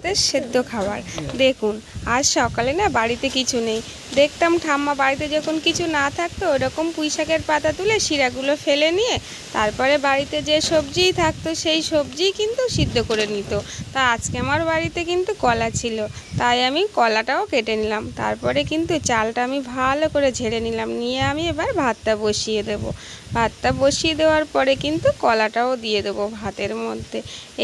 রাতের সেদ্ধ খাবার। দেখুন, আজ সকালে না বাড়িতে কিছু নেই, দেখতাম ঠাম্মা বাড়িতে যখন কিছু না থাকতো ওরকম পুঁই শাকের পাতা তুলে শিরাগুলো ফেলে নিয়ে তারপরে বাড়িতে যে সবজিই থাকতো সেই সবজিই কিন্তু সিদ্ধ করে নিত। তা আজকে আমার বাড়িতে কিন্তু কলা ছিল, তাই আমি কলাটাও কেটে নিলাম। তারপরে কিন্তু চালটা আমি ভালো করে ঝেড়ে নিলাম, নিয়ে আমি এবার ভাতটা বসিয়ে দেব। ভাতটা বসিয়ে দেওয়ার পরে কিন্তু কলাটাও দিয়ে দেবো ভাতের মধ্যে।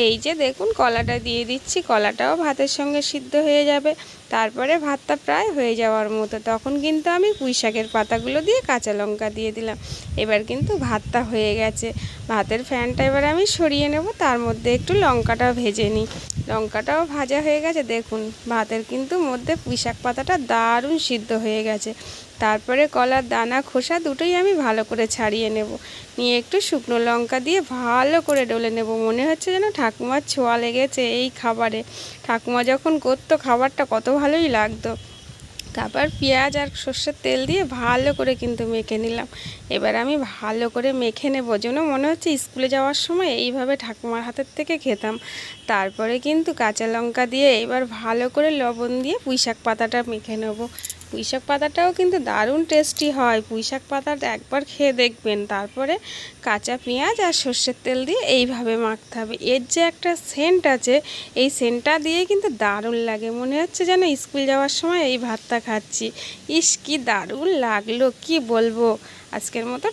এই যে দেখুন, কলাটা দিয়ে দিচ্ছি, কলাটাও ভাতের সঙ্গে সিদ্ধ হয়ে যাবে। তারপরে ভাতটা প্রায় হয়ে যাওয়ার মতো, তখন কিন্তু আমি পুঁই শাকের পাতাগুলো দিয়ে কাঁচা লঙ্কা দিয়ে দিলাম। এবার কিন্তু ভাতটা হয়ে গেছে। ভাতের ফ্যানটা এবার আমি সরিয়ে নেব, তার মধ্যে একটু লঙ্কাটাও ভেজে নিই। লঙ্কাটাও ভাজা হয়ে গেছে, দেখুন ভাতের কিন্তু মধ্যে পুঁই শাক পাতাটা দারুণ সিদ্ধ হয়ে গেছে। তারপরে কলার দানা খোসা দুটোই আমি ভালো করে ছাড়িয়ে নেব, নিয়ে একটু শুকনো লঙ্কা দিয়ে ভালো করে ডলে নেব। মনে হচ্ছে যেন ঠাকুমার ছোঁয়া লেগেছে এই খাবারে। ঠাকুমা যখন করতো খাবারটা কত ভালোই লাগতো। তারপর পেঁয়াজ আর সর্ষের তেল দিয়ে ভালো করে কিন্তু মেখে নিলাম। এবার আমি ভালো করে মেখে নেব, যেন মনে হচ্ছে স্কুলে যাওয়ার সময় এইভাবে ঠাকুমার হাতের থেকে খেতাম। তারপরে কিন্তু কাঁচা লঙ্কা দিয়ে এবার ভালো করে লবণ দিয়ে পুঁই শাক পাতাটা মেখে নেব। পুঁই শাক পাতাটাও কিন্তু দারুণ টেস্টি হয়, পুঁই শাক পাতাটা একবার খেয়ে দেখবেন। তারপরে কাঁচা পেঁয়াজ আর সর্ষের তেল দিয়ে এইভাবে মাখতে হবে। এর যে একটা সেন্ট আছে, এই সেন্টটা দিয়ে কিন্তু দারুণ লাগে, মনে হচ্ছে যেন স্কুল যাওয়ার সময় এই ভাতটা খাচ্ছি। ইস কি দারুণ লাগলো, কি বলবো। আজকের মতো